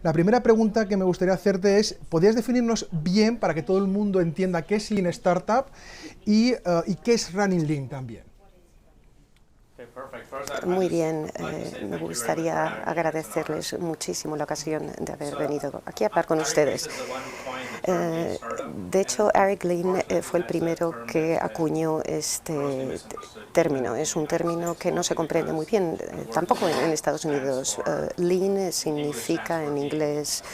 La primera pregunta que me gustaría hacerte es, ¿podrías definirnos bien para que todo el mundo entienda qué es Lean Startup y qué es Running Lean también? Muy bien, me gustaría agradecerles muchísimo la ocasión de haber venido aquí a hablar con ustedes. De hecho, Eric Lean fue el primero que acuñó este término. Es un término que no se comprende muy bien, tampoco en Estados Unidos. Lean significa en inglés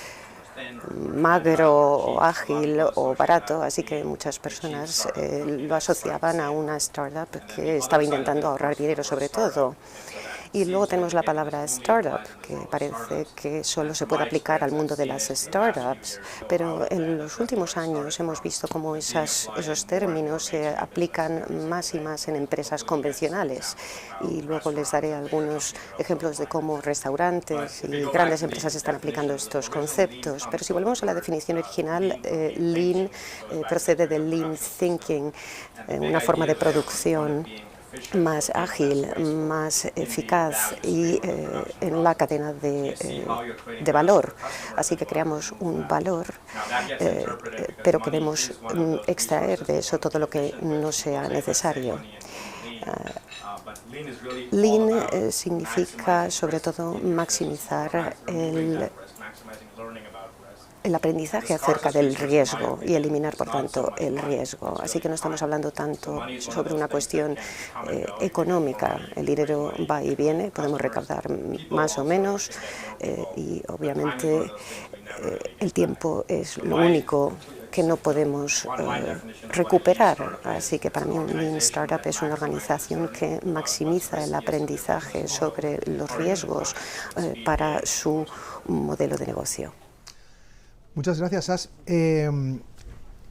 magro o ágil o barato, así que muchas personas lo asociaban a una startup que estaba intentando ahorrar dinero sobre todo. Y luego tenemos la palabra startup, que parece que solo se puede aplicar al mundo de las startups, pero en los últimos años hemos visto cómo esos términos se aplican más y más en empresas convencionales. Y luego les daré algunos ejemplos de cómo restaurantes y grandes empresas están aplicando estos conceptos. Pero si volvemos a la definición original, Lean procede del Lean Thinking, una forma de producción más ágil, más eficaz y en la cadena de valor. Así que creamos un valor, pero queremos extraer de eso todo lo que no sea necesario. Lean significa sobre todo maximizar el aprendizaje acerca del riesgo y eliminar, por tanto, el riesgo. Así que no estamos hablando tanto sobre una cuestión económica. El dinero va y viene, podemos recaudar más o menos y, obviamente, el tiempo es lo único que no podemos recuperar. Así que para mí un Lean Startup es una organización que maximiza el aprendizaje sobre los riesgos para su modelo de negocio. Muchas gracias, As.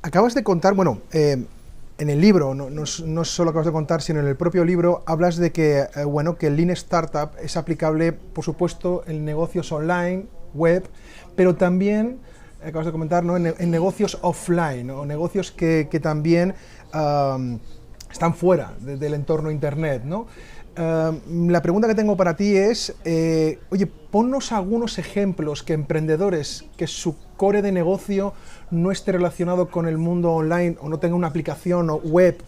Acabas de contar, bueno, en el libro, no solo acabas de contar, sino en el propio libro, hablas de que, que el Lean Startup es aplicable, por supuesto, en negocios online, web, pero también, acabas de comentar, ¿no?, en negocios offline, ¿no?, negocios que también están fuera del entorno Internet, ¿no? La pregunta que tengo para ti es, oye, ponnos algunos ejemplos que emprendedores que su core de negocio no esté relacionado con el mundo online o no tenga una aplicación o web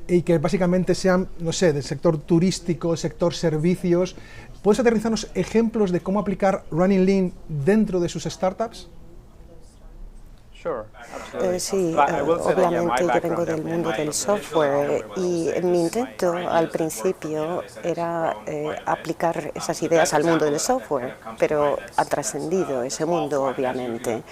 y que básicamente sean, no sé, del sector turístico, sector servicios. ¿Puedes aterrizarnos ejemplos de cómo aplicar Running Lean dentro de sus startups? Sí, obviamente yo vengo del mundo del software y mi intento al principio era aplicar esas ideas al mundo del software, pero ha trascendido ese mundo, obviamente.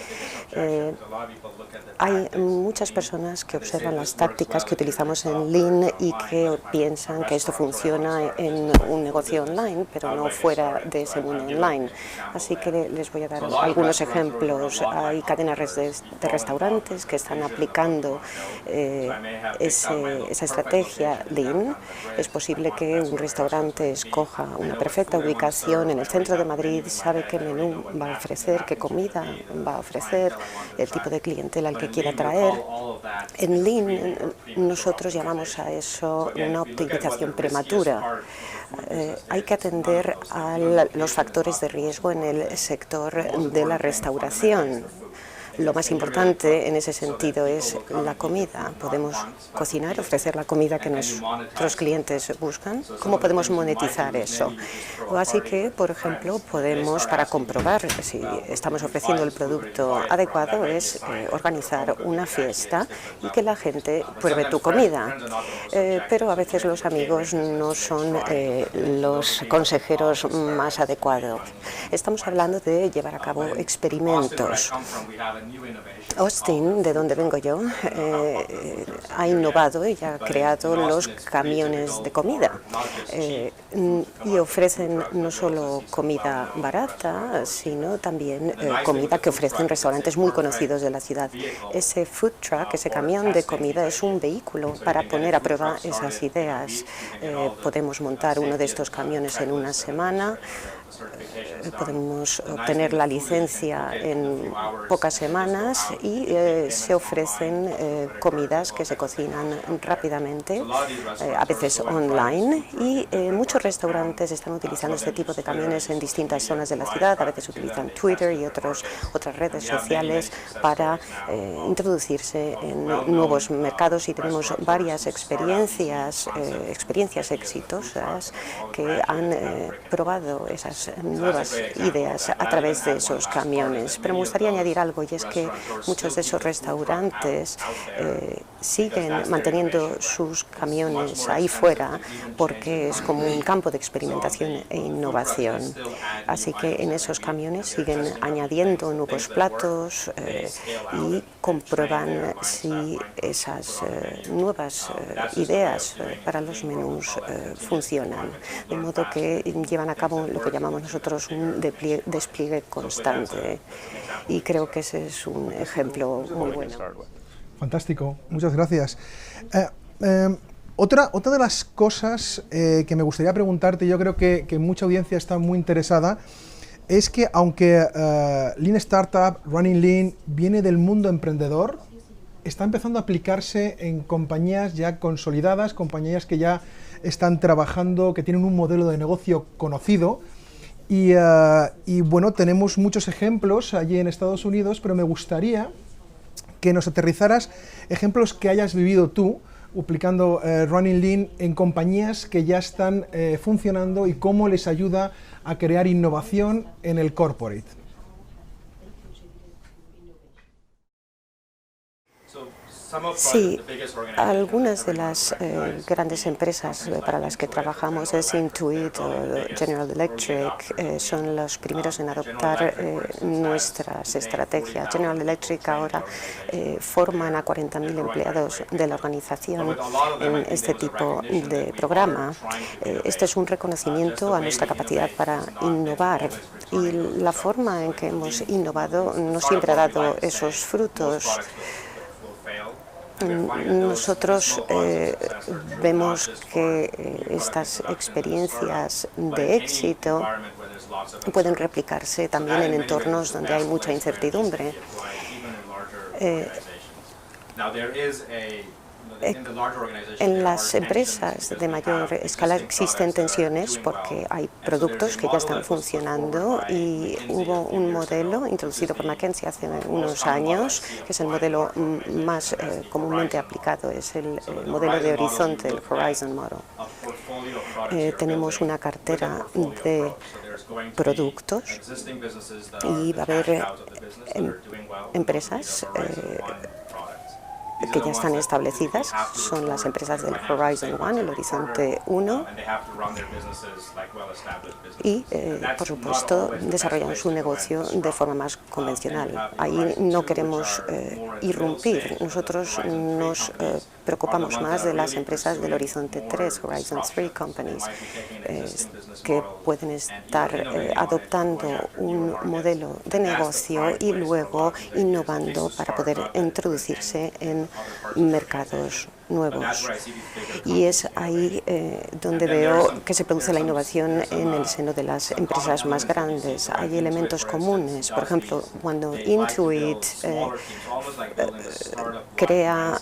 Hay muchas personas que observan las tácticas que utilizamos en Lean y que piensan que esto funciona en un negocio online, pero no fuera de ese mundo online. Así que les voy a dar algunos ejemplos. Hay cadenas de restaurantes que están aplicando esa estrategia Lean. Es posible que un restaurante escoja una perfecta ubicación en el centro de Madrid, sabe qué menú va a ofrecer, qué comida va a ofrecer, el tipo de clientela al que quiera atraer. En Lean nosotros llamamos a eso una optimización prematura. Hay que atender a los factores de riesgo en el sector de la restauración. Lo más importante en ese sentido es la comida. Podemos cocinar, ofrecer la comida que nuestros clientes buscan. ¿Cómo podemos monetizar eso? Así que, por ejemplo, podemos, para comprobar si estamos ofreciendo el producto adecuado, es organizar una fiesta y que la gente pruebe tu comida. Pero a veces los amigos no son los consejeros más adecuados. Estamos hablando de llevar a cabo experimentos. Austin, de donde vengo yo, ha innovado y ha creado los camiones de comida y ofrecen no solo comida barata, sino también comida que ofrecen restaurantes muy conocidos de la ciudad. Ese food truck, ese camión de comida, es un vehículo para poner a prueba esas ideas. Podemos montar uno de estos camiones en una semana podemos obtener la licencia en pocas semanas y se ofrecen comidas que se cocinan rápidamente, a veces online, y muchos restaurantes están utilizando este tipo de camiones en distintas zonas de la ciudad. A veces utilizan Twitter y otras redes sociales para introducirse en nuevos mercados, y tenemos varias experiencias exitosas que han probado esas nuevas ideas a través de esos camiones. Pero me gustaría añadir algo, y es que muchos de esos restaurantes siguen manteniendo sus camiones ahí fuera porque es como un campo de experimentación e innovación. Así que en esos camiones siguen añadiendo nuevos platos y comprueban si esas nuevas ideas para los menús funcionan, de modo que llevan a cabo lo que llamamos nosotros un despliegue constante, y creo que ese es un ejemplo muy bueno. Fantástico, muchas gracias. Otra de las cosas que me gustaría preguntarte, yo creo que mucha audiencia está muy interesada, es que aunque Lean Startup, Running Lean, viene del mundo emprendedor, está empezando a aplicarse en compañías ya consolidadas, compañías que ya están trabajando, que tienen un modelo de negocio conocido. Y bueno, tenemos muchos ejemplos allí en Estados Unidos, pero me gustaría que nos aterrizaras ejemplos que hayas vivido tú aplicando Running Lean en compañías que ya están funcionando y cómo les ayuda a crear innovación en el corporate. Sí, algunas de las grandes empresas para las que trabajamos, es Intuit o General Electric, son los primeros en adoptar nuestras estrategias. General Electric ahora forman a 40.000 empleados de la organización en este tipo de programa. Este es un reconocimiento a nuestra capacidad para innovar, y la forma en que hemos innovado no siempre ha dado esos frutos. Nosotros vemos que estas experiencias de éxito pueden replicarse también en entornos donde hay mucha incertidumbre. En las empresas de mayor escala existen tensiones porque hay productos que ya están funcionando, y hubo un modelo introducido por McKinsey hace unos años, que es el modelo más comúnmente aplicado, es el modelo de horizonte, el Horizon Model. Tenemos una cartera de productos y va a haber empresas que ya están establecidas, son las empresas del Horizon One, el Horizonte 1, y, por supuesto, desarrollan su negocio de forma más convencional. Ahí no queremos irrumpir. Nosotros nos preocupamos más de las empresas del Horizonte 3, Horizon 3 Companies, que pueden estar adoptando un modelo de negocio y luego innovando para poder introducirse en mercados nuevos. Y es ahí donde veo que se produce la innovación en el seno de las empresas más grandes. Hay elementos comunes. Por ejemplo, cuando Intuit crea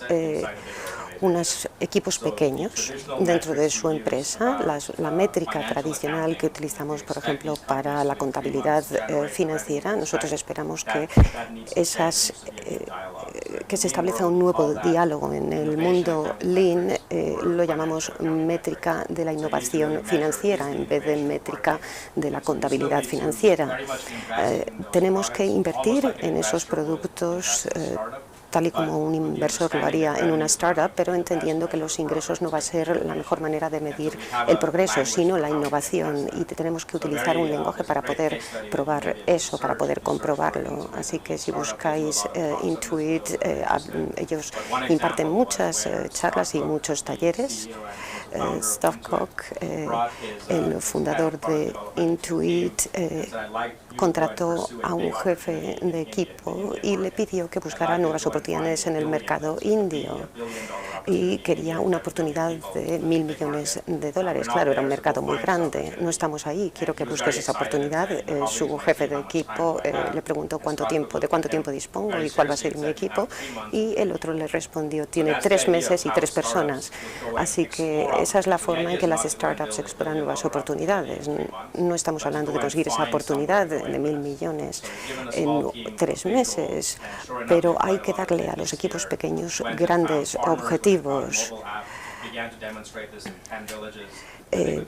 unos equipos pequeños dentro de su empresa, la métrica tradicional que utilizamos, por ejemplo, para la contabilidad financiera, nosotros esperamos que que se establezca un nuevo diálogo en el mundo Lean, lo llamamos métrica de la innovación financiera en vez de métrica de la contabilidad financiera. Tenemos que invertir en esos productos tal y como un inversor lo haría en una startup, pero entendiendo que los ingresos no va a ser la mejor manera de medir el progreso, sino la innovación, y tenemos que utilizar un lenguaje para poder probar eso, para poder comprobarlo. Así que si buscáis Intuit, ellos imparten muchas charlas y muchos talleres. Steve Cook, el fundador de Intuit, contrató a un jefe de equipo y le pidió que buscara nuevas oportunidades en el mercado indio y quería una oportunidad de $1.000 millones. Claro, era un mercado muy grande, no estamos ahí, quiero que busques esa oportunidad. Su jefe de equipo le preguntó de cuánto tiempo dispongo y cuál va a ser mi equipo, y el otro le respondió, tiene 3 meses y 3 personas. Así que esa es la forma en que las startups exploran nuevas oportunidades. No estamos hablando de conseguir esa oportunidad de $1.000 millones en 3 meses, pero hay que darle a los equipos pequeños grandes objetivos.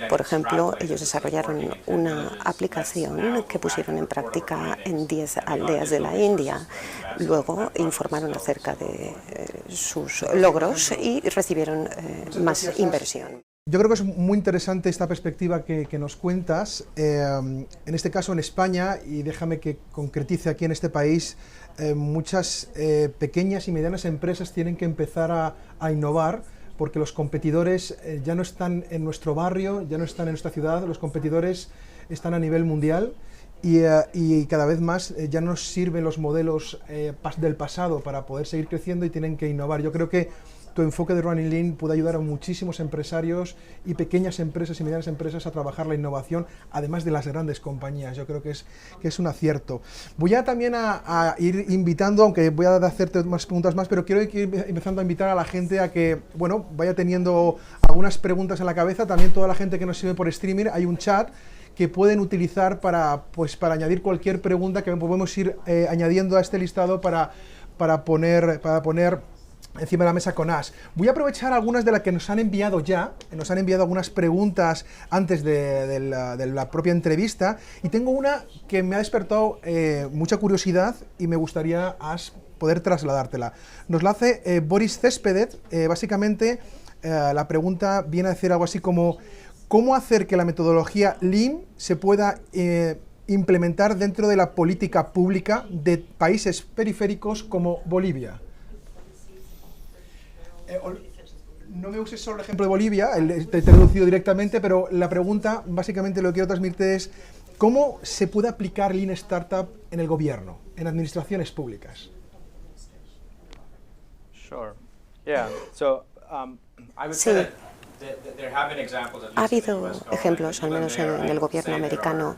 Por ejemplo, ellos desarrollaron una aplicación que pusieron en práctica en 10 aldeas de la India. Luego informaron acerca de sus logros y recibieron más inversión. Yo creo que es muy interesante esta perspectiva que nos cuentas. En este caso en España, y déjame que concretice aquí en este país, muchas pequeñas y medianas empresas tienen que empezar a innovar, porque los competidores ya no están en nuestro barrio, ya no están en nuestra ciudad, los competidores están a nivel mundial y cada vez más ya no sirven los modelos del pasado para poder seguir creciendo y tienen que innovar. Yo creo que tu enfoque de Running Lean puede ayudar a muchísimos empresarios y pequeñas empresas y medianas empresas a trabajar la innovación, además de las grandes compañías. Yo creo que es un acierto. Voy a también a ir invitando, aunque voy a hacerte más preguntas más, pero quiero ir empezando a invitar a la gente a que, bueno, vaya teniendo algunas preguntas en la cabeza. También toda la gente que nos sigue por streaming, hay un chat que pueden utilizar para añadir cualquier pregunta que podemos ir añadiendo a este listado para poner encima de la mesa con Ash. Voy a aprovechar algunas de las que nos han enviado ya, nos han enviado algunas preguntas antes de la propia entrevista, y tengo una que me ha despertado mucha curiosidad y me gustaría, Ash, poder trasladártela. Nos la hace Boris Céspedes. Básicamente la pregunta viene a decir algo así como: ¿cómo hacer que la metodología Lean se pueda implementar dentro de la política pública de países periféricos como Bolivia? No me uses solo el ejemplo de Bolivia, te he traducido directamente, pero la pregunta, básicamente lo que quiero transmitir es: ¿cómo se puede aplicar Lean Startup en el gobierno, en administraciones públicas? Sí. Ha habido ejemplos, al menos en el gobierno americano,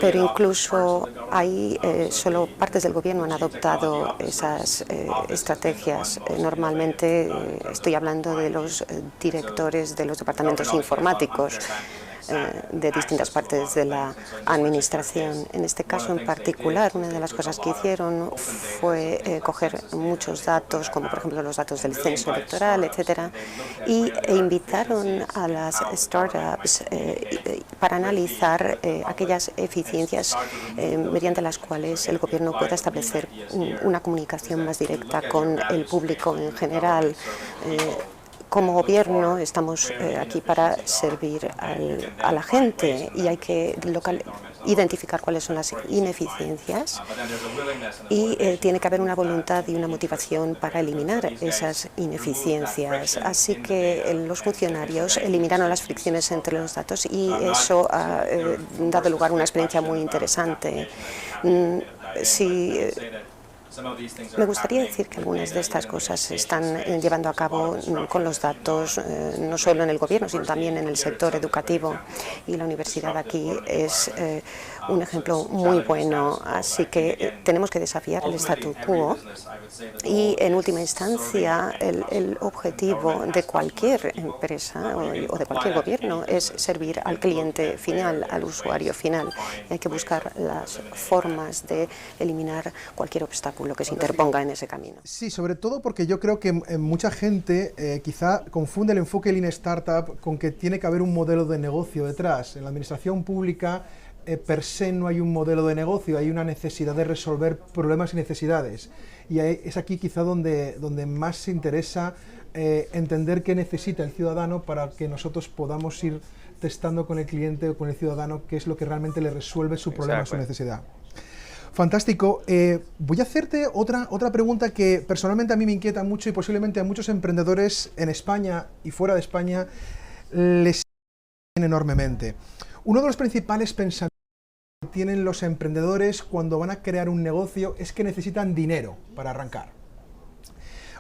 pero incluso ahí solo partes del gobierno han adoptado esas estrategias. Normalmente estoy hablando de los directores de los departamentos informáticos de distintas partes de la administración. En este caso en particular, una de las cosas que hicieron fue coger muchos datos, como por ejemplo los datos del censo electoral, etcétera, e invitaron a las startups para analizar aquellas eficiencias mediante las cuales el gobierno pueda establecer una comunicación más directa con el público en general. Como gobierno estamos aquí para servir a la gente y hay que identificar cuáles son las ineficiencias y tiene que haber una voluntad y una motivación para eliminar esas ineficiencias. Así que los funcionarios eliminaron las fricciones entre los datos y eso ha dado lugar a una experiencia muy interesante. Me gustaría decir que algunas de estas cosas se están llevando a cabo con los datos, no solo en el gobierno, sino también en el sector educativo. Y la universidad aquí es un ejemplo muy bueno. Así que tenemos que desafiar el statu quo y, en última instancia, el objetivo de cualquier empresa o de cualquier gobierno es servir al cliente final, al usuario final. Y hay que buscar las formas de eliminar cualquier obstáculo que se interponga en ese camino. Sí, sobre todo porque yo creo que mucha gente quizá confunde el enfoque Lean Startup con que tiene que haber un modelo de negocio detrás. En la administración pública per se no hay un modelo de negocio, hay una necesidad de resolver problemas y necesidades. Y es aquí quizá donde más se interesa entender qué necesita el ciudadano para que nosotros podamos ir testando con el cliente o con el ciudadano qué es lo que realmente le resuelve su problema o su necesidad. Fantástico. Voy a hacerte otra pregunta que personalmente a mí me inquieta mucho y posiblemente a muchos emprendedores en España y fuera de España les enormemente. Uno de los principales pensamientos tienen los emprendedores cuando van a crear un negocio es que necesitan dinero para arrancar.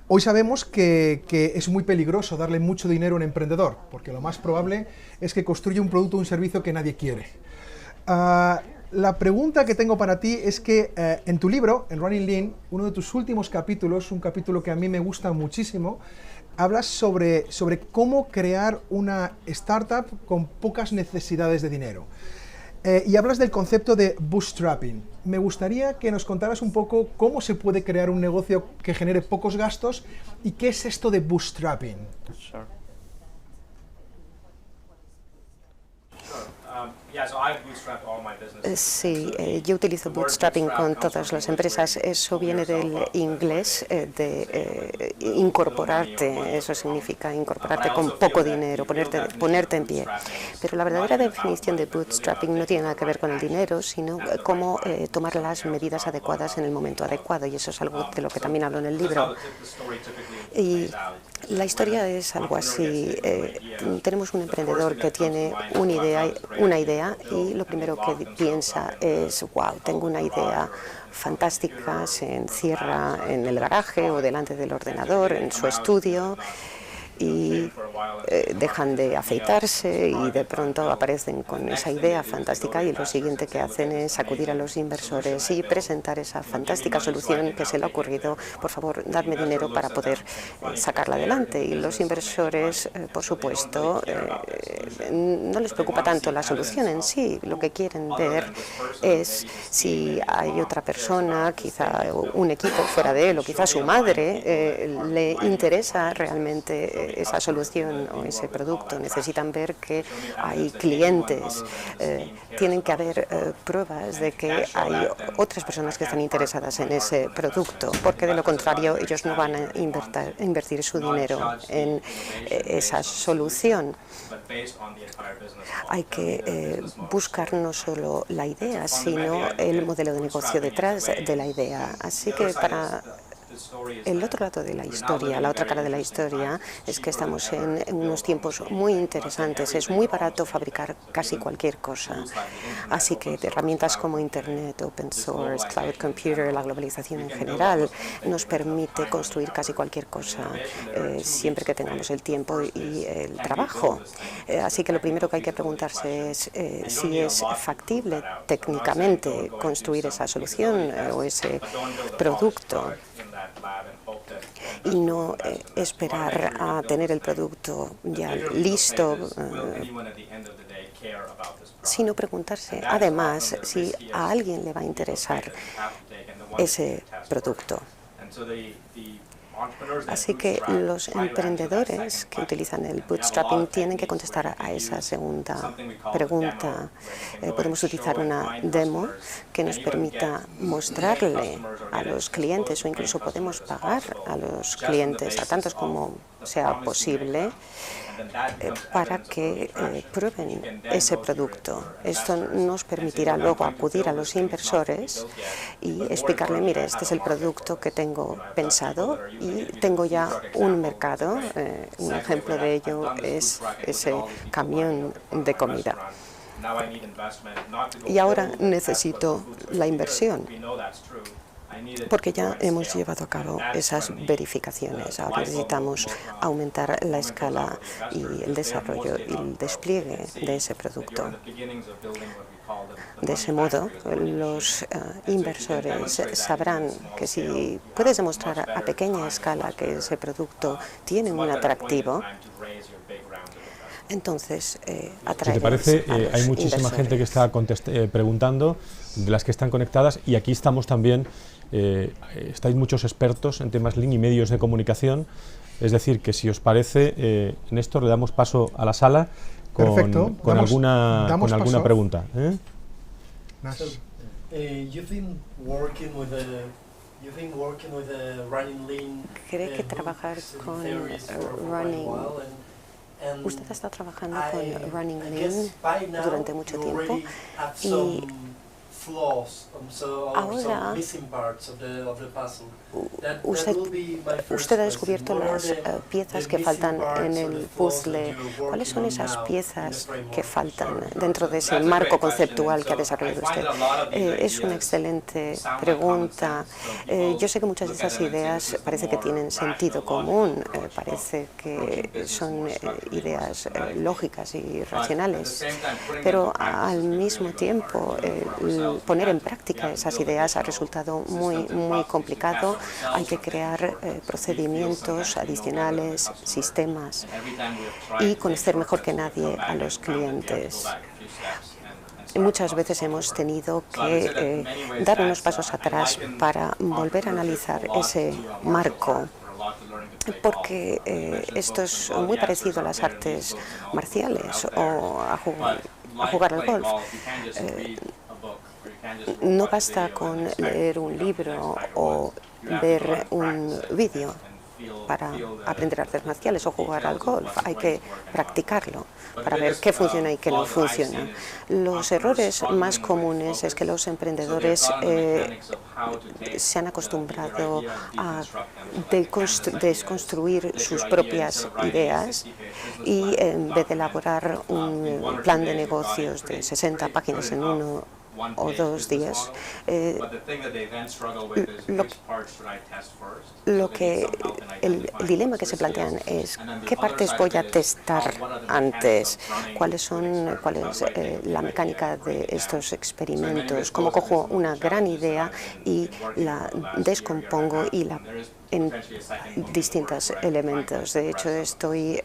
Hoy sabemos que es muy peligroso darle mucho dinero a un emprendedor, porque lo más probable es que construya un producto o un servicio que nadie quiere. La pregunta que tengo para ti es que en tu libro, en Running Lean, uno de tus últimos capítulos, un capítulo que a mí me gusta muchísimo, hablas sobre cómo crear una startup con pocas necesidades de dinero. Y hablas del concepto de bootstrapping. Me gustaría que nos contaras un poco cómo se puede crear un negocio que genere pocos gastos y qué es esto de bootstrapping. Sure. Sí, yo utilizo bootstrapping con todas las empresas. Eso viene del inglés de incorporarte. Eso significa incorporarte con poco dinero, ponerte en pie. Pero la verdadera definición de bootstrapping no tiene nada que ver con el dinero, sino cómo tomar las medidas adecuadas en el momento adecuado. Y eso es algo de lo que también hablo en el libro. Y la historia es algo así. Tenemos un emprendedor que tiene una idea y lo primero que piensa es, wow, tengo una idea fantástica, se encierra en el garaje o delante del ordenador, en su estudio, y dejan de afeitarse y de pronto aparecen con esa idea fantástica y lo siguiente que hacen es acudir a los inversores y presentar esa fantástica solución que se le ha ocurrido. Por favor, dadme dinero para poder sacarla adelante. Y los inversores, por supuesto, no les preocupa tanto la solución en sí. Lo que quieren ver es si hay otra persona, quizá un equipo fuera de él o quizá su madre, le interesa realmente esa solución o ese producto. Necesitan ver que hay clientes, tienen que haber pruebas de que hay otras personas que están interesadas en ese producto, porque de lo contrario ellos no van a invertir su dinero en esa solución. Hay que buscar no solo la idea, sino el modelo de negocio detrás de la idea. Así que para el otro lado de la historia, la otra cara de la historia, es que estamos en unos tiempos muy interesantes. Es muy barato fabricar casi cualquier cosa. Así que herramientas como Internet, Open Source, Cloud Computer, la globalización en general, nos permite construir casi cualquier cosa, siempre que tengamos el tiempo y el trabajo. Así que lo primero que hay que preguntarse es si es factible técnicamente construir esa solución o ese producto. Y no esperar a tener el producto ya listo, sino preguntarse además si a alguien le va a interesar ese producto. Así que los emprendedores que utilizan el bootstrapping tienen que contestar a esa segunda pregunta. Podemos utilizar una demo que nos permita mostrarle a los clientes, o incluso podemos pagar a los clientes, a tantos como sea posible, para que prueben ese producto. Esto nos permitirá luego acudir a los inversores y explicarle, mire, este es el producto que tengo pensado y tengo ya un mercado. Un ejemplo de ello es ese camión de comida. Y ahora necesito la inversión, porque ya hemos llevado a cabo esas verificaciones. Ahora necesitamos aumentar la escala y el desarrollo y el despliegue de ese producto. De ese modo, los inversores sabrán que si puedes demostrar a pequeña escala que ese producto tiene un atractivo, entonces atraeremos. Si te parece, a los hay muchísima gente que está preguntando, de las que están conectadas, y aquí estamos también. Estáis muchos expertos en temas Lean y medios de comunicación, es decir, que si os parece, Néstor, le damos paso a la sala con alguna pregunta. ¿Cree que trabajar con Running? Usted ha estado trabajando con Running Lean durante mucho tiempo y Ahora usted ha descubierto las piezas que faltan en el puzzle. ¿Cuáles son esas piezas que faltan dentro de ese marco conceptual que ha desarrollado usted? Es una excelente pregunta. Yo sé que muchas de esas ideas parece que tienen sentido común, parece que son ideas lógicas y racionales, pero al mismo tiempo poner en práctica esas ideas ha resultado muy complicado. Hay que crear procedimientos adicionales, sistemas y conocer mejor que nadie a los clientes. Muchas veces hemos tenido que dar unos pasos atrás para volver a analizar ese marco, porque esto es muy parecido a las artes marciales o a jugar al golf. No basta con leer un libro o ver un vídeo para aprender artes marciales o jugar al golf. Hay que practicarlo para ver qué funciona y qué no funciona. Los errores más comunes es que los emprendedores se han acostumbrado a desconstruir sus propias ideas y en vez de elaborar un plan de negocios de 60 páginas en 1 o 2 días, el dilema que se plantean es qué partes voy a testar antes, cuál es la mecánica de estos experimentos, cómo cojo una gran idea y la descompongo en distintos elementos. De hecho, estoy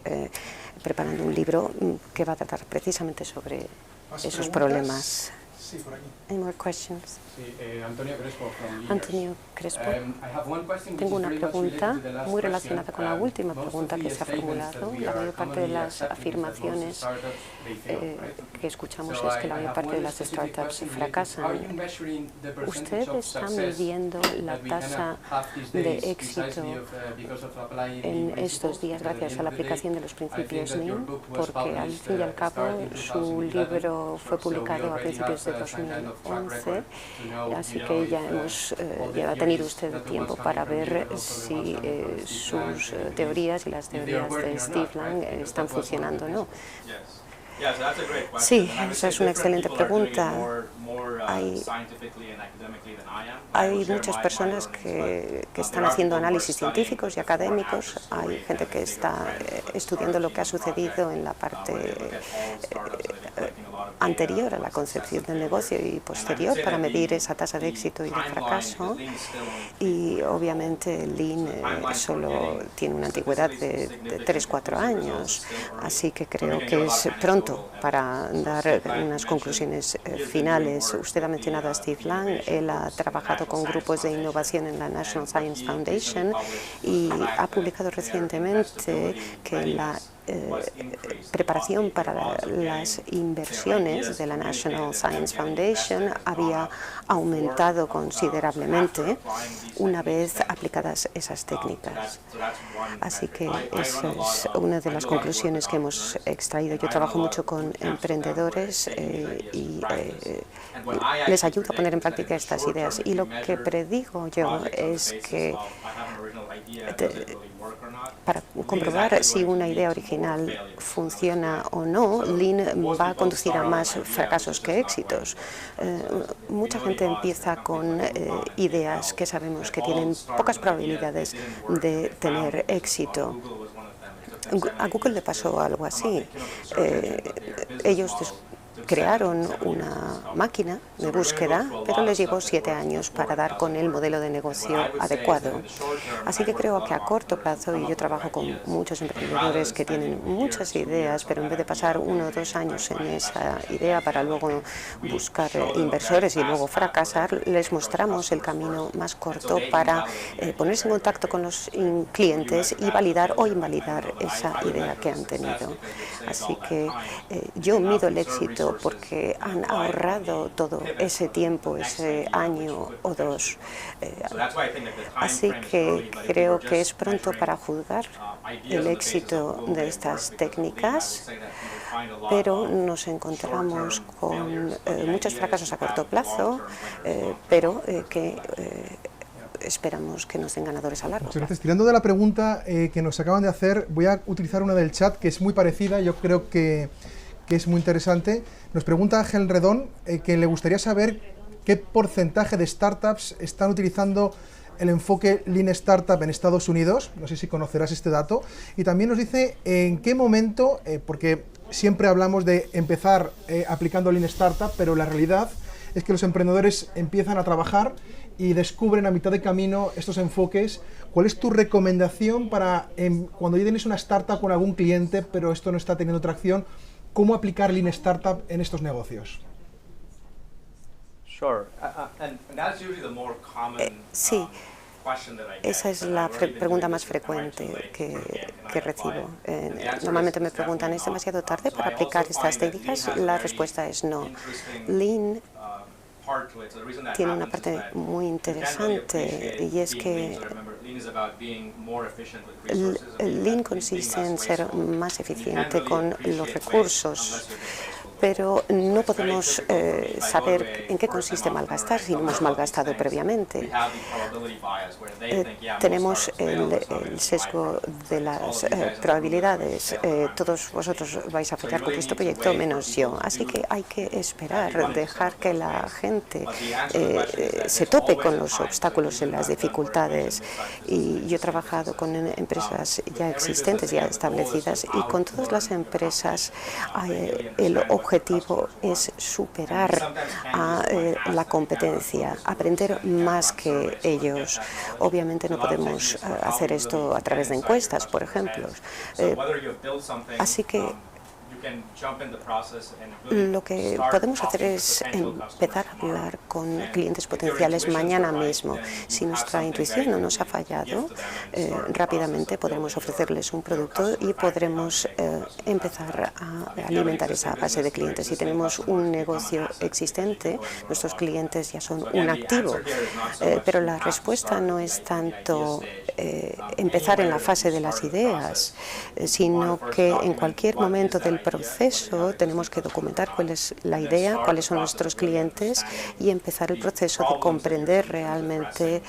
preparando un libro que va a tratar precisamente sobre esos problemas. Sí, por aquí. Any more questions? Sí, Antonio Crespo. Antonio Crespo. Tengo una pregunta muy relacionada con la última pregunta que se ha formulado. La mayor parte de las afirmaciones que escuchamos es que la mayor parte de las startups fracasan. ¿Usted está midiendo la tasa de éxito en estos días gracias a la aplicación de los principios Lean? Porque al fin y al cabo su libro fue publicado a principios de 2011, así que ya ha tenido usted tiempo para ver si sus teorías y las teorías de Steve Lang están funcionando o no. Sí, esa es una excelente pregunta. Hay muchas personas que están haciendo análisis científicos y académicos. Hay gente que está estudiando lo que ha sucedido en la parte anterior a la concepción del negocio y posterior para medir esa tasa de éxito y de fracaso. Y obviamente el Lean solo tiene una antigüedad de 3-4 años, así que creo que es pronto para dar unas conclusiones finales. Usted ha mencionado a Steve Lang. Él ha trabajado con grupos de innovación en la National Science Foundation y ha publicado recientemente que la preparación para las inversiones de la National Science Foundation había aumentado considerablemente una vez aplicadas esas técnicas. Así que esa es una de las conclusiones que hemos extraído. Yo trabajo mucho con emprendedores y les ayudo a poner en práctica estas ideas. Y lo que predigo yo es que para comprobar si una idea original funciona o no, Lean va a conducir a más fracasos que éxitos. Mucha gente empieza con ideas que sabemos que tienen pocas probabilidades de tener éxito. A Google le pasó algo así. Ellos crearon una máquina de búsqueda, pero les llevó 7 años para dar con el modelo de negocio adecuado. Así que creo que a corto plazo, y yo trabajo con muchos emprendedores que tienen muchas ideas, pero en vez de pasar 1 o 2 años en esa idea para luego buscar inversores y luego fracasar, les mostramos el camino más corto para ponerse en contacto con los clientes y validar o invalidar esa idea que han tenido. Así que yo mido el éxito porque han ahorrado todo ese tiempo, ese año o dos. Así que creo que es pronto para juzgar el éxito de estas técnicas, pero nos encontramos con muchos fracasos a corto plazo, pero que esperamos que nos den ganadores a largo plazo. Muchas gracias. Tirando de la pregunta que nos acaban de hacer, voy a utilizar una del chat que es muy parecida, yo creo que es muy interesante. Nos pregunta Ángel Redón que le gustaría saber qué porcentaje de startups están utilizando el enfoque Lean Startup en Estados Unidos. No sé si conocerás este dato. Y también nos dice en qué momento, porque siempre hablamos de empezar aplicando Lean Startup, pero la realidad es que los emprendedores empiezan a trabajar y descubren a mitad de camino estos enfoques. ¿Cuál es tu recomendación para cuando ya tienes una startup con algún cliente, pero esto no está teniendo tracción, cómo aplicar Lean Startup en estos negocios? Sí, esa es la pregunta más frecuente que recibo. Normalmente me preguntan, ¿es demasiado tarde para aplicar estas técnicas? La respuesta es no. Lean tiene una parte muy interesante y es que el Lean consiste en ser más eficiente con los recursos, pero no podemos saber en qué consiste malgastar si no hemos malgastado previamente. Tenemos el sesgo de las probabilidades. Todos vosotros vais a fallar con vuestro proyecto menos yo. Así que hay que esperar, dejar que la gente se tope con los obstáculos y las dificultades. Y yo he trabajado con empresas ya existentes, ya establecidas, y con todas las empresas el objetivo es superar a la competencia, aprender más que ellos. Obviamente no podemos hacer esto a través de encuestas, por ejemplo. Así que lo que podemos hacer es empezar a hablar con clientes potenciales mañana mismo. Si nuestra intuición no nos ha fallado, rápidamente podremos ofrecerles un producto y podremos empezar a alimentar esa base de clientes. Si tenemos un negocio existente, nuestros clientes ya son un activo. Pero la respuesta no es tanto empezar en la fase de las ideas, sino que en cualquier momento del proceso tenemos que documentar cuál es la idea, cuáles son nuestros clientes y empezar el proceso de comprender realmente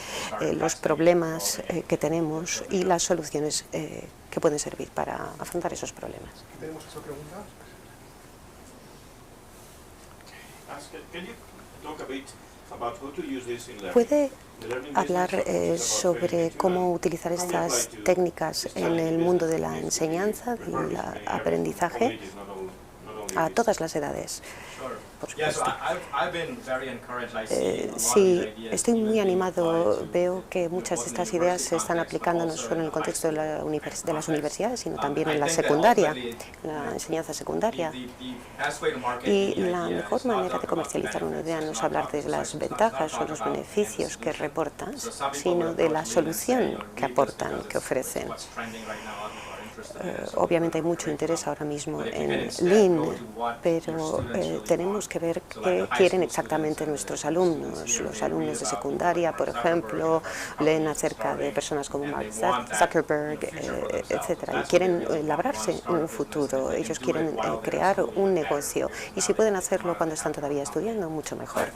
los problemas que tenemos y las soluciones que pueden servir para afrontar esos problemas. ¿Tenemos otra pregunta? ¿Puede hablar sobre cómo utilizar estas técnicas en el mundo de la enseñanza, del aprendizaje, a todas las edades? Por supuesto. Sí, estoy muy animado. Veo que muchas de estas ideas se están aplicando no solo en el contexto de las universidades, sino también en la secundaria, la enseñanza secundaria. Y la mejor manera de comercializar una idea no es hablar de las ventajas o los beneficios que reportan, sino de la solución que aportan, que ofrecen. Obviamente hay mucho interés ahora mismo en Lean, pero tenemos que ver qué quieren exactamente nuestros alumnos. Los alumnos de secundaria, por ejemplo, leen acerca de personas como Mark Zuckerberg, etcétera, y quieren labrarse en un futuro. Ellos quieren crear un negocio, y si pueden hacerlo cuando están todavía estudiando, mucho mejor.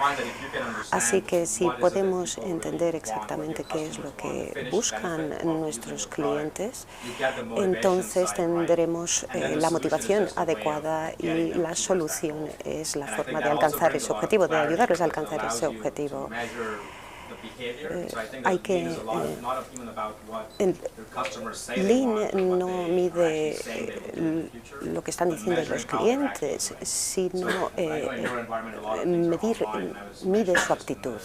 Así que si podemos entender exactamente qué es lo que buscan nuestros clientes, entonces tendremos la motivación adecuada y la solución es la forma de alcanzar ese objetivo, de ayudarles a alcanzar ese objetivo. Lean no mide lo que están diciendo los clientes, sino mide su actitud.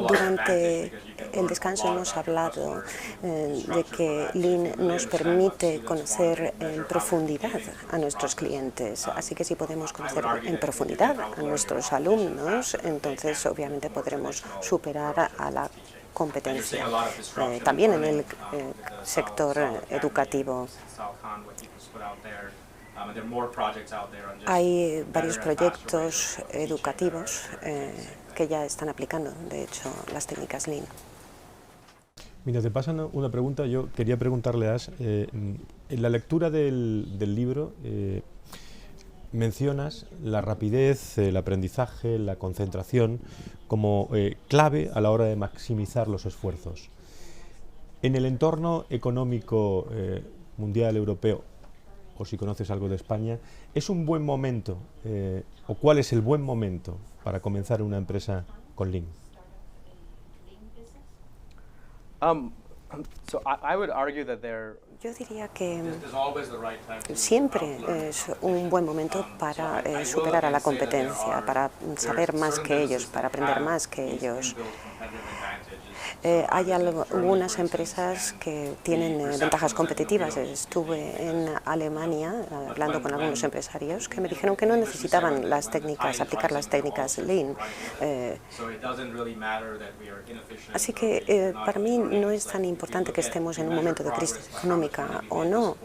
Durante el descanso hemos hablado de que Lean nos permite conocer en profundidad a nuestros clientes, así que si podemos conocer en profundidad a nuestros alumnos, entonces obviamente podremos superar a la competencia, también en el sector educativo. Hay varios proyectos educativos que ya están aplicando, de hecho, las técnicas Lean. Mira, te pasan una pregunta. Yo quería preguntarle a Ash, en la lectura del libro mencionas la rapidez, el aprendizaje, la concentración como clave a la hora de maximizar los esfuerzos. En el entorno económico mundial, europeo, o si conoces algo de España, ¿es un buen momento o cuál es el buen momento para comenzar una empresa con Lean? Yo diría que siempre es un buen momento para superar a la competencia, para saber más que ellos, para aprender más que ellos. Hay algunas empresas que tienen ventajas competitivas. Estuve en Alemania hablando con algunos empresarios que me dijeron que no necesitaban las técnicas, aplicar las técnicas Lean. Así que para mí no es tan importante que estemos en un momento de crisis económica o no.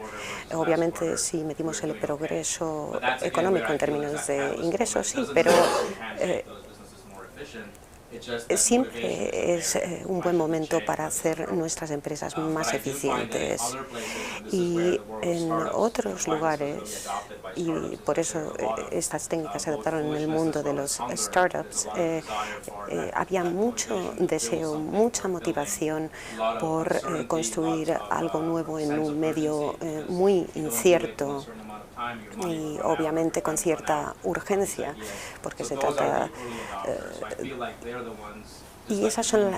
Obviamente si medimos el progreso económico en términos de ingresos, sí, pero siempre es un buen momento para hacer nuestras empresas más eficientes. Y en otros lugares, y por eso estas técnicas se adoptaron en el mundo de los startups, había mucho deseo, mucha motivación por construir algo nuevo en un medio muy incierto y obviamente con cierta urgencia, porque se trata y esas son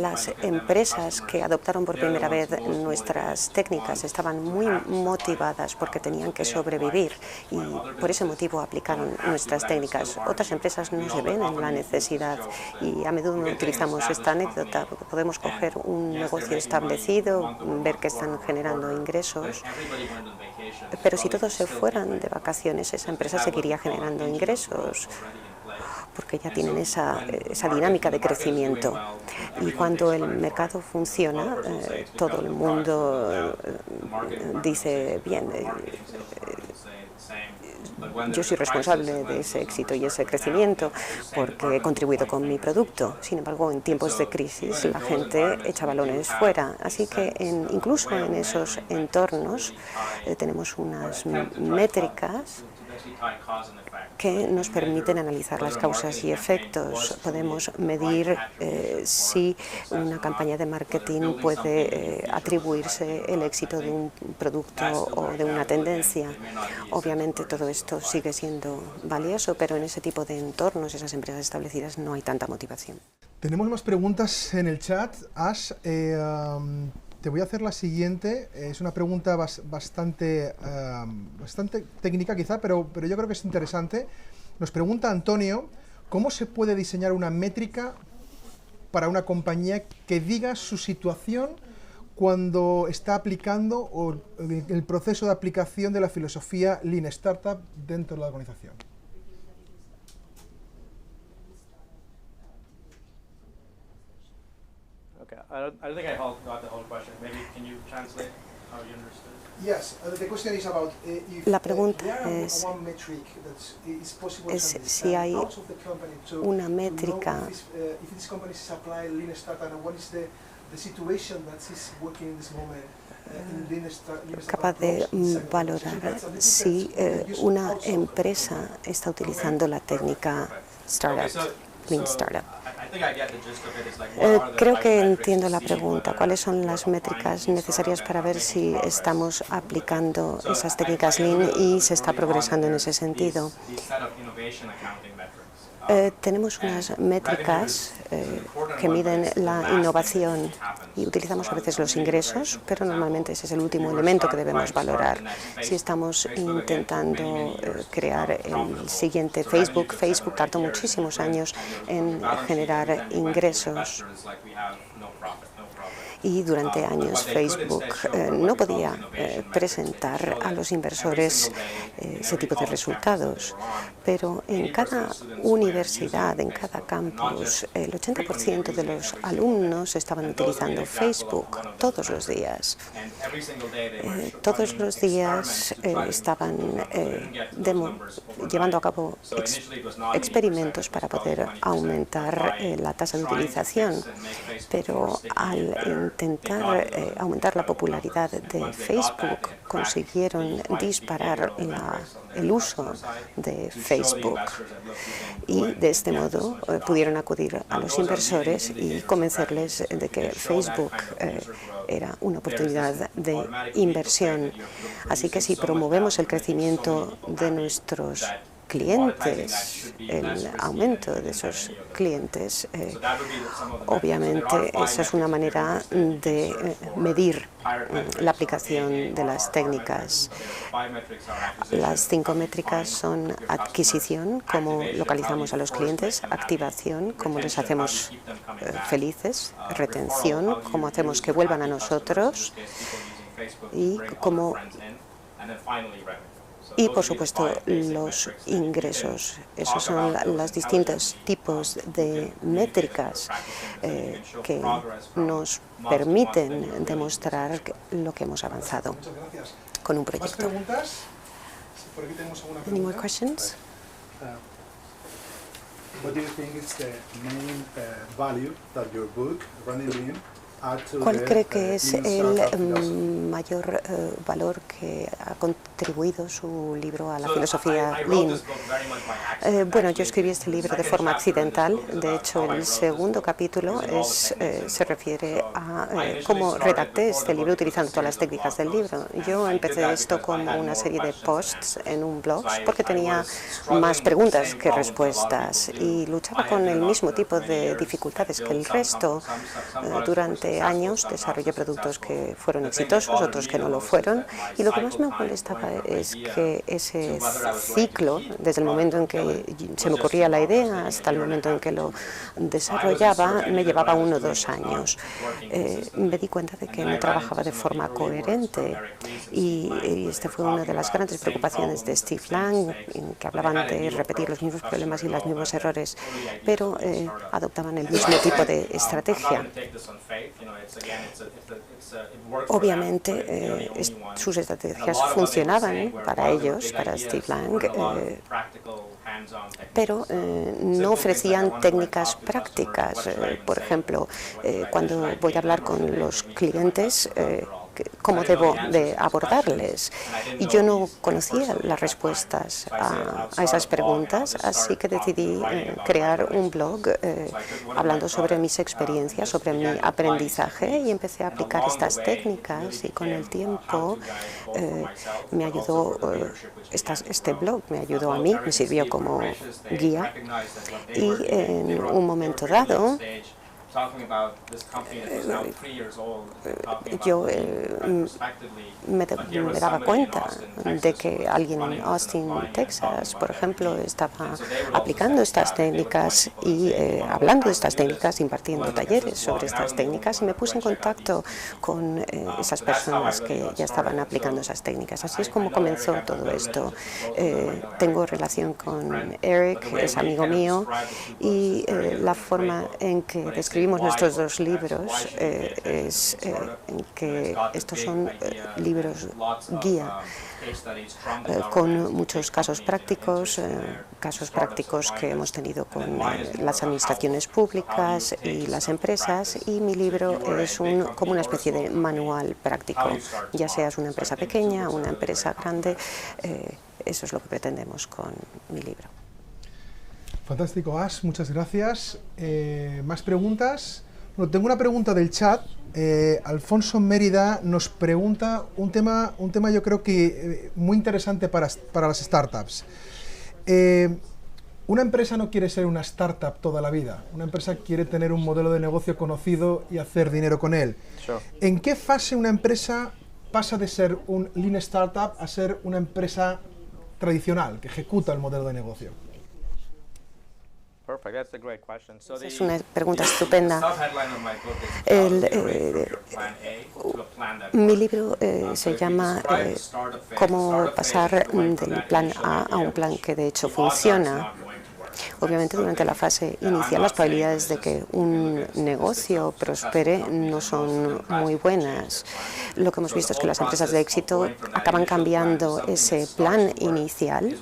las empresas que adoptaron por primera vez nuestras técnicas. Estaban muy motivadas porque tenían que sobrevivir y por ese motivo aplicaron nuestras técnicas. Otras empresas no se ven en la necesidad y a menudo utilizamos esta anécdota porque podemos coger un negocio establecido, ver que están generando ingresos, pero si todos se fueran de vacaciones, esa empresa seguiría generando ingresos, porque ya tienen esa dinámica de crecimiento. Y cuando el mercado funciona, todo el mundo dice, bien, yo soy responsable de ese éxito y ese crecimiento porque he contribuido con mi producto. Sin embargo, en tiempos de crisis la gente echa balones fuera. Así que incluso en esos entornos tenemos unas métricas que nos permiten analizar las causas y efectos. Podemos medir si una campaña de marketing puede atribuirse el éxito de un producto o de una tendencia. Obviamente todo esto sigue siendo valioso, pero en ese tipo de entornos, esas empresas establecidas, no hay tanta motivación. Tenemos más preguntas en el chat. Ash, te voy a hacer la siguiente. Es una pregunta bastante técnica quizá, pero yo creo que es interesante. Nos pregunta Antonio, ¿cómo se puede diseñar una métrica para una compañía que diga su situación cuando está aplicando o el proceso de aplicación de la filosofía Lean Startup dentro de la organización? Okay, I don't think I got the whole question. Maybe can you translate how you understood? Yes, the question is about La pregunta es si hay una métrica capaz de valorar si una empresa está utilizando la técnica startup, Lean Startup. Creo que entiendo la pregunta. ¿Cuáles son las métricas necesarias para ver si estamos aplicando esas técnicas Lean y se está progresando en ese sentido? Tenemos unas métricas que miden la innovación y utilizamos a veces los ingresos, pero normalmente ese es el último elemento que debemos valorar. Si estamos intentando crear el siguiente Facebook, Facebook tardó muchísimos años en generar ingresos. y durante años Facebook no podía presentar a los inversores ese tipo de resultados. Pero en cada universidad, en cada campus, el 80% de los alumnos estaban utilizando Facebook todos los días. Todos los días estaban llevando a cabo experimentos para poder aumentar la tasa de utilización, pero al intentar aumentar la popularidad de Facebook, consiguieron disparar el uso de Facebook y de este modo pudieron acudir a los inversores y convencerles de que Facebook era una oportunidad de inversión. Así que si promovemos el crecimiento de nuestros clientes, el aumento de esos clientes, obviamente esa es una manera de medir la aplicación de las técnicas. Las 5 métricas son adquisición, cómo localizamos a los clientes; activación, cómo les hacemos felices; retención, cómo hacemos que vuelvan a nosotros; y por supuesto los ingresos. Esos son los distintos tipos de métricas que nos permiten demostrar lo que hemos avanzado con un proyecto. ¿Más preguntas? Por aquí tenemos alguna Any more pregunta. questions? What do you think is the main value that your book, Running Lean, add to ¿Cuál the cree que es Lean el startup philosophy? mayor valor que ha contribuido su libro a la filosofía Lean? Bueno, yo escribí este libro de forma accidental. De hecho, el segundo capítulo se refiere a cómo redacté este libro utilizando todas las técnicas del libro. Yo empecé esto como una serie de posts en un blog porque tenía más preguntas que respuestas y luchaba con el mismo tipo de dificultades que el resto. Durante años desarrollé productos que fueron exitosos, otros que no lo fueron, y lo que más me molestaba es que ese ciclo, desde el momento en que se me ocurría la idea hasta el momento en que lo desarrollaba, me llevaba 1 o 2 años. Me di cuenta de que no trabajaba de forma coherente y esta fue una de las grandes preocupaciones de Steve Lang, que hablaban de repetir los mismos problemas y los mismos errores, pero adoptaban el mismo tipo de estrategia. Obviamente sus estrategias funcionaban para ellos, para Steve Lang, pero no ofrecían técnicas prácticas. Por ejemplo, cuando voy a hablar con los clientes, cómo debo de abordarles. Y yo no conocía las respuestas a esas preguntas, así que decidí crear un blog hablando sobre mis experiencias, sobre mi aprendizaje, y empecé a aplicar estas técnicas, y con el tiempo me ayudó, este blog me ayudó a mí, me sirvió como guía, y en un momento dado yo me daba cuenta de que alguien en Austin, Texas, por ejemplo, estaba aplicando estas técnicas y hablando de estas técnicas, impartiendo talleres sobre estas técnicas, y me puse en contacto con esas personas que ya estaban aplicando esas técnicas. Así es como comenzó todo esto. Tengo relación con Eric, es amigo mío, y la forma en que describimos nuestros 2 libros es en que estos son libros guía con muchos casos prácticos que hemos tenido con las administraciones públicas y las empresas, y mi libro es como una especie de manual práctico, ya seas una empresa pequeña, una empresa grande. Eso es lo que pretendemos con mi libro. Fantástico, Ash, muchas gracias. ¿Más preguntas? Bueno, tengo una pregunta del chat. Alfonso Mérida nos pregunta un tema yo creo que muy interesante para las startups. Una empresa no quiere ser una startup toda la vida. Una empresa quiere tener un modelo de negocio conocido y hacer dinero con él. Sure. ¿En qué fase una empresa pasa de ser un lean startup a ser una empresa tradicional que ejecuta el modelo de negocio? Perfect. That's a great question. So Es una pregunta estupenda. subheadline of my book is El, upgrade from your plan A to a plan that Mi works. libro se llama Cómo pasar del plan A a un plan que de hecho funciona. Obviamente, durante la fase inicial, las probabilidades de que un negocio prospere no son muy buenas. Lo que hemos visto es que las empresas de éxito acaban cambiando ese plan inicial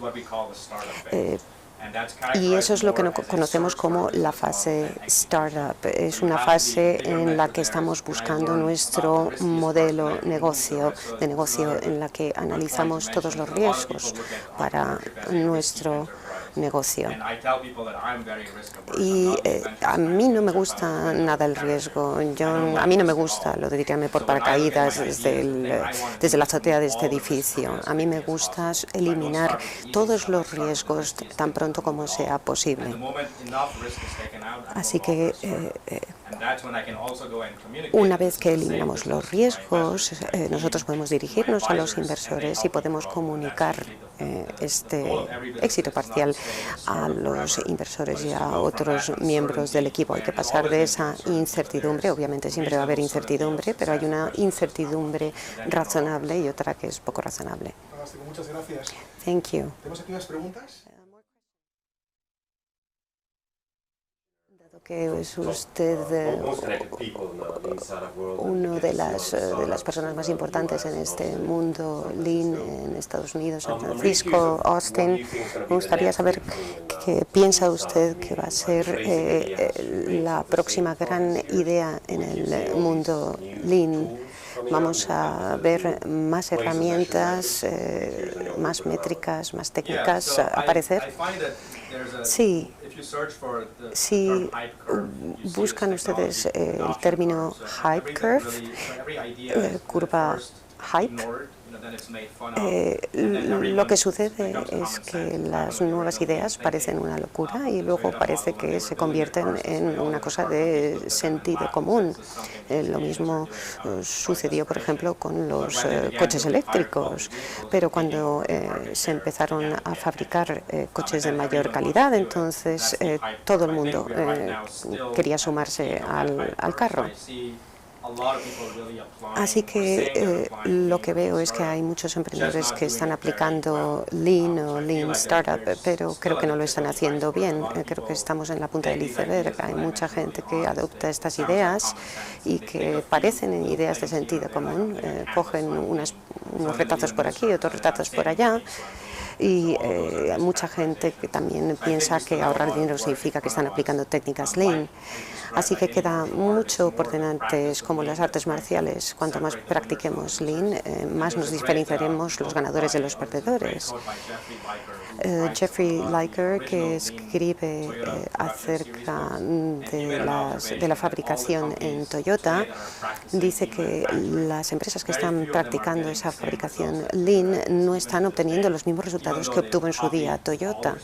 y eso es lo que conocemos como la fase startup. Es una fase en la que estamos buscando nuestro modelo de negocio, en la que analizamos todos los riesgos para nuestro negocio. Y a mí no me gusta nada el riesgo. A mí no me gusta lo de tirarme por paracaídas desde la azotea de este edificio. A mí me gusta eliminar todos los riesgos tan pronto como sea posible. Así que una vez que eliminamos los riesgos, nosotros podemos dirigirnos a los inversores y podemos comunicar este éxito parcial a los inversores y a otros miembros del equipo. Hay que pasar de esa incertidumbre, obviamente siempre va a haber incertidumbre, pero hay una incertidumbre razonable y otra que es poco razonable. Fantástico, muchas gracias. Thank you. ¿Tenemos aquí unas preguntas? Que es usted una de las personas más importantes en este mundo Lean en Estados Unidos, San Francisco, Austin. Me gustaría saber qué piensa usted que va a ser la próxima gran idea en el mundo Lean. Vamos a ver más herramientas, más métricas, más técnicas aparecer. Sí, si buscan ustedes el término hype curve, curva hype, lo que sucede es que las nuevas ideas parecen una locura y luego parece que se convierten en una cosa de sentido común. Lo mismo sucedió, por ejemplo, con los coches eléctricos, pero cuando se empezaron a fabricar coches de mayor calidad, entonces todo el mundo quería sumarse al carro. Así que lo que veo es que hay muchos emprendedores que están aplicando Lean o Lean Startup, pero creo que no lo están haciendo bien. Creo que estamos en la punta del iceberg. Hay mucha gente que adopta estas ideas y que parecen ideas de sentido común. Cogen unos retazos por aquí, otros retazos por allá. Y hay mucha gente que también piensa que ahorrar dinero significa que están aplicando técnicas Lean. Así que queda mucho por delante, es como las artes marciales. Cuanto más practiquemos Lean, más nos diferenciaremos los ganadores de los perdedores. Jeffrey Liker, que escribe acerca de la fabricación en Toyota, dice que las empresas que están practicando esa fabricación Lean no están obteniendo los mismos resultados que obtuvo en su día Toyota,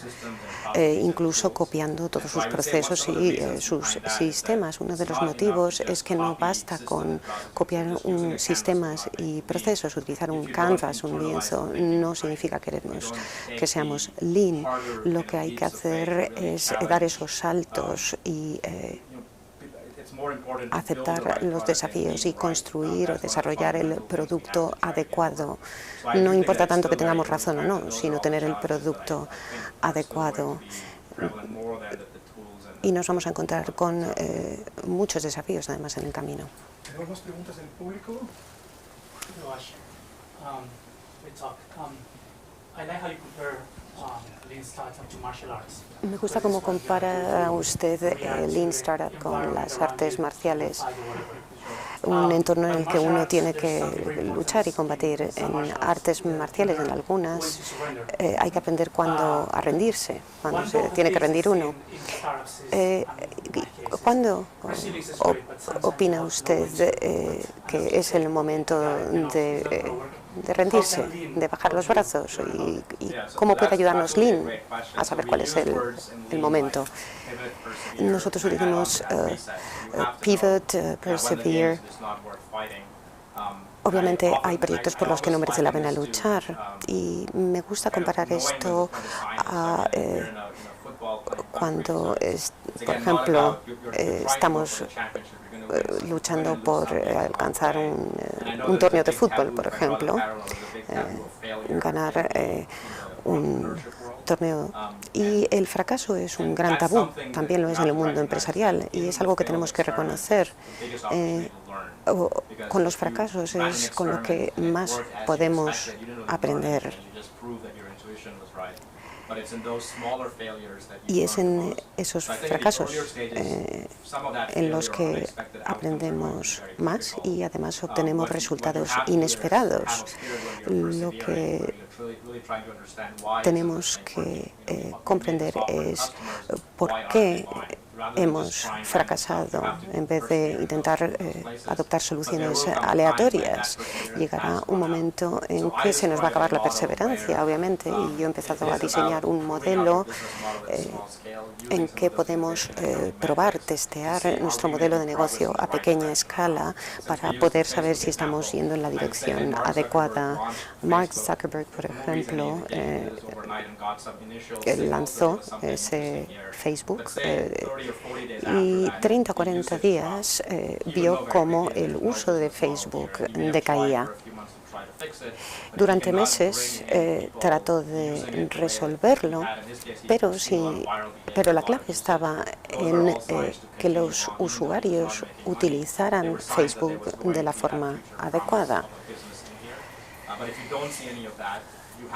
incluso copiando todos sus procesos y sus sistemas. Uno de los motivos es que no basta con copiar sistemas y procesos, utilizar un canvas, un lienzo, no significa que seamos Lean. Lo que hay que hacer es dar esos saltos y aceptar los desafíos y construir o desarrollar el producto adecuado. No importa tanto que tengamos razón o no, sino tener el producto adecuado. Y nos vamos a encontrar con muchos desafíos además en el camino. ¿Tenemos más preguntas del público? Me gusta cómo compara usted Lean Startup con las artes marciales, un entorno en el que uno tiene que luchar y combatir. En artes marciales, en algunas, hay que aprender cuándo a rendirse, cuándo se tiene que rendir uno. ¿Cuándo opina usted que es el momento de rendirse, de bajar los brazos? ¿Y cómo puede ayudarnos Lean a saber cuál es el momento? Nosotros utilizamos Pivot, Persevere. Obviamente hay proyectos por los que no merece la pena luchar y me gusta comparar esto a cuando, por ejemplo, estamos luchando por alcanzar un torneo de fútbol, por ejemplo, ganar un torneo. Y el fracaso es un gran tabú, también lo es en el mundo empresarial, y es algo que tenemos que reconocer. Con los fracasos es con lo que más podemos aprender. Y es en esos fracasos en los que aprendemos más y además obtenemos resultados inesperados. Lo que tenemos que comprender es por qué hemos fracasado en vez de intentar adoptar soluciones aleatorias. Llegará un momento en que se nos va a acabar la perseverancia, obviamente, y yo he empezado a diseñar un modelo en que podemos probar, testear nuestro modelo de negocio a pequeña escala para poder saber si estamos yendo en la dirección adecuada. Mark Zuckerberg, por ejemplo, lanzó ese Facebook y 30 o 40 días vio cómo el uso de Facebook decaía. Durante meses trató de resolverlo, pero la clave estaba en que los usuarios utilizaran Facebook de la forma adecuada.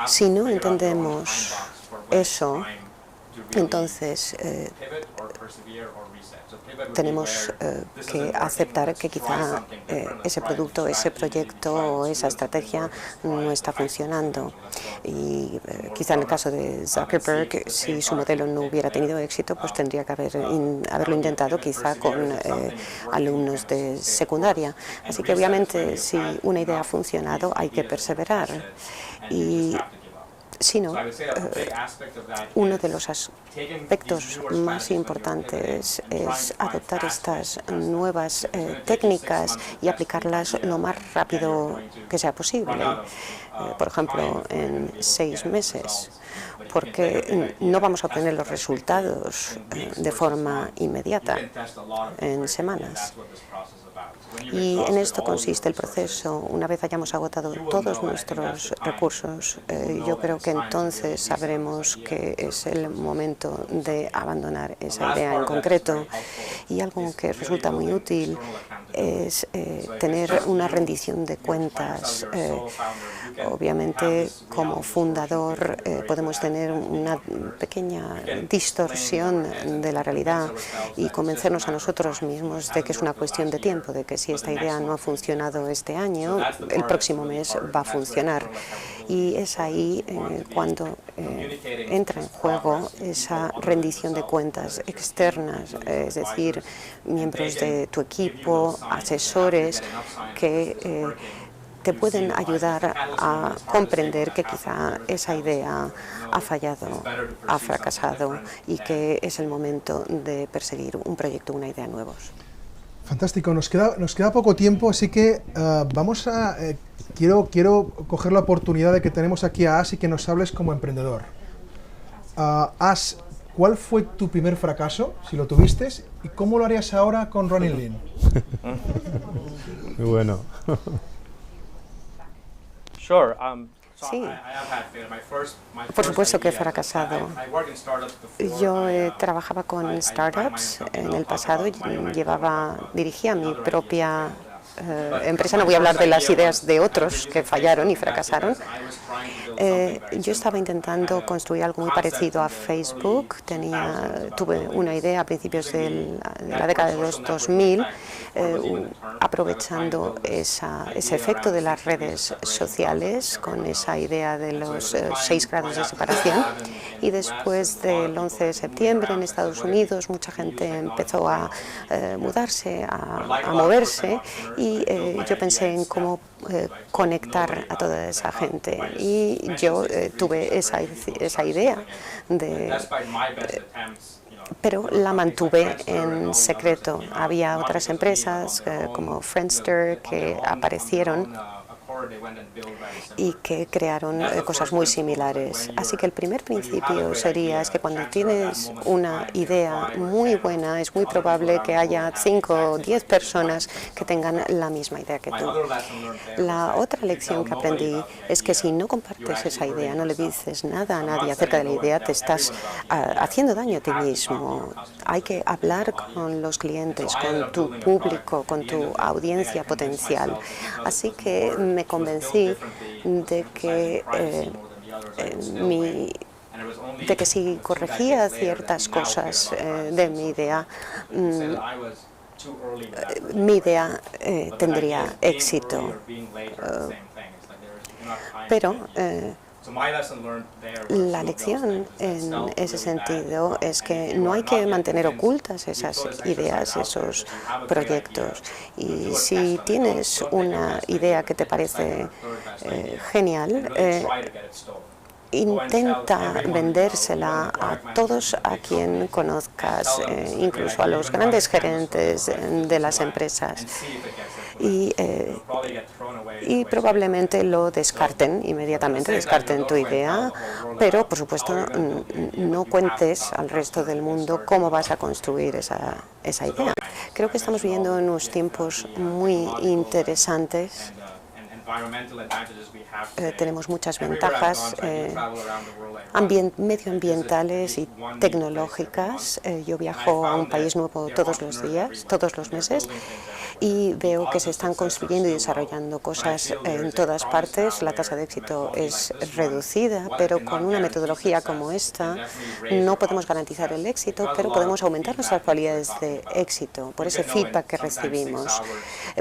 Si no entendemos eso, entonces tenemos que aceptar que quizá ese producto, ese proyecto o esa estrategia no está funcionando. Y quizá en el caso de Zuckerberg, si su modelo no hubiera tenido éxito, pues tendría que haberlo intentado quizá con alumnos de secundaria. Así que obviamente si una idea ha funcionado hay que perseverar. Y si no, uno de los aspectos más importantes es adoptar estas nuevas técnicas y aplicarlas lo más rápido que sea posible. Por ejemplo, en 6 meses, porque no vamos a obtener los resultados de forma inmediata, en semanas. Y en esto consiste el proceso. Una vez hayamos agotado todos nuestros recursos, yo creo que entonces sabremos que es el momento de abandonar esa idea en concreto. Y algo que resulta muy útil es tener una rendición de cuentas. Obviamente, como fundador, podemos tener una pequeña distorsión de la realidad y convencernos a nosotros mismos de que es una cuestión de tiempo, de que si esta idea no ha funcionado este año, el próximo mes va a funcionar. Y es ahí cuando entra en juego esa rendición de cuentas externas, es decir, miembros de tu equipo, asesores que te pueden ayudar a comprender que quizá esa idea ha fallado, ha fracasado y que es el momento de perseguir un proyecto, una idea nuevos. Fantástico, nos queda poco tiempo, así que vamos a... quiero coger la oportunidad de que tenemos aquí a As y que nos hables como emprendedor. As, ¿cuál fue tu primer fracaso, si lo tuviste, y cómo lo harías ahora con Running Lean? Muy bueno. Sí, por supuesto que he fracasado. Yo trabajaba con startups en el pasado, dirigía mi propia empresa. No voy a hablar de las ideas de otros que fallaron y fracasaron. Yo estaba intentando construir algo muy parecido a Facebook. Tuve una idea a principios de la década de los 2000, aprovechando ese efecto de las redes sociales, con esa idea de los 6 grados de separación. Y después del 11 de septiembre en Estados Unidos, mucha gente empezó a mudarse, a moverse, y yo pensé en cómo conectar a toda esa gente. Y yo tuve esa idea pero la mantuve en secreto. Había otras empresas como Friendster que aparecieron y que crearon cosas muy similares. Así que el primer principio sería es que cuando tienes una idea muy buena, es muy probable que haya 5 o 10 personas que tengan la misma idea que tú. La otra lección que aprendí es que si no compartes esa idea, no le dices nada a nadie acerca de la idea, te estás haciendo daño a ti mismo. Hay que hablar con los clientes, con tu público, con tu audiencia potencial. Así que me convencí de que si corregía ciertas cosas de mi idea, tendría éxito. Pero la lección en ese sentido es que no hay que mantener ocultas esas ideas, esos proyectos. Y si tienes una idea que te parece genial, intenta vendérsela a todos a quien conozcas, incluso a los grandes gerentes de las empresas. Y probablemente lo descarten inmediatamente, descarten tu idea, pero por supuesto no cuentes al resto del mundo cómo vas a construir esa idea. Creo que estamos viviendo unos tiempos muy interesantes. Tenemos muchas ventajas medioambientales y tecnológicas. Yo viajo a un país nuevo todos los días, todos los meses, y veo que se están construyendo y desarrollando cosas en todas partes. La tasa de éxito es reducida, pero con una metodología como esta no podemos garantizar el éxito, pero podemos aumentar nuestras probabilidades de éxito por ese feedback que recibimos.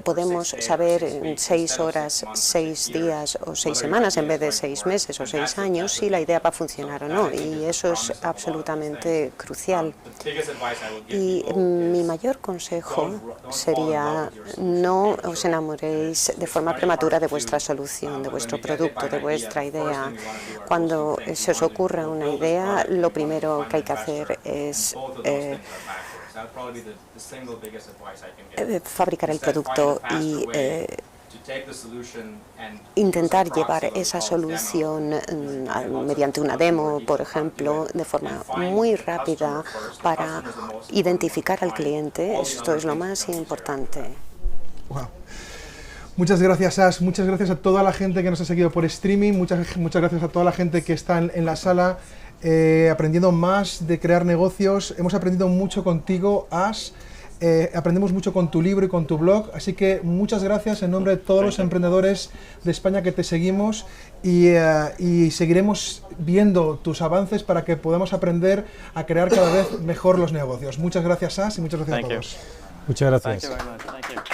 Podemos saber en 6 horas, 6 días o 6 semanas en vez de 6 meses o 6 años si la idea va a funcionar o no, y eso es absolutamente crucial. Y mi mayor consejo sería: no os enamoréis de forma prematura de vuestra solución, de vuestro producto, de vuestra idea. Cuando se os ocurra una idea, lo primero que hay que hacer es fabricar el producto y intentar llevar esa solución mediante una demo, por ejemplo, de forma muy rápida para identificar al cliente. Esto es lo más importante. Wow. Muchas gracias, Ash. Muchas gracias a toda la gente que nos ha seguido por streaming. Muchas gracias a toda la gente que está en la sala aprendiendo más de crear negocios. Hemos aprendido mucho contigo, Ash. Aprendemos mucho con tu libro y con tu blog, así que muchas gracias en nombre de todos los emprendedores de España que te seguimos, y seguiremos viendo tus avances para que podamos aprender a crear cada vez mejor los negocios. Muchas gracias, Ash, y muchas gracias a todos. Muchas gracias. Thank you very much. Thank you.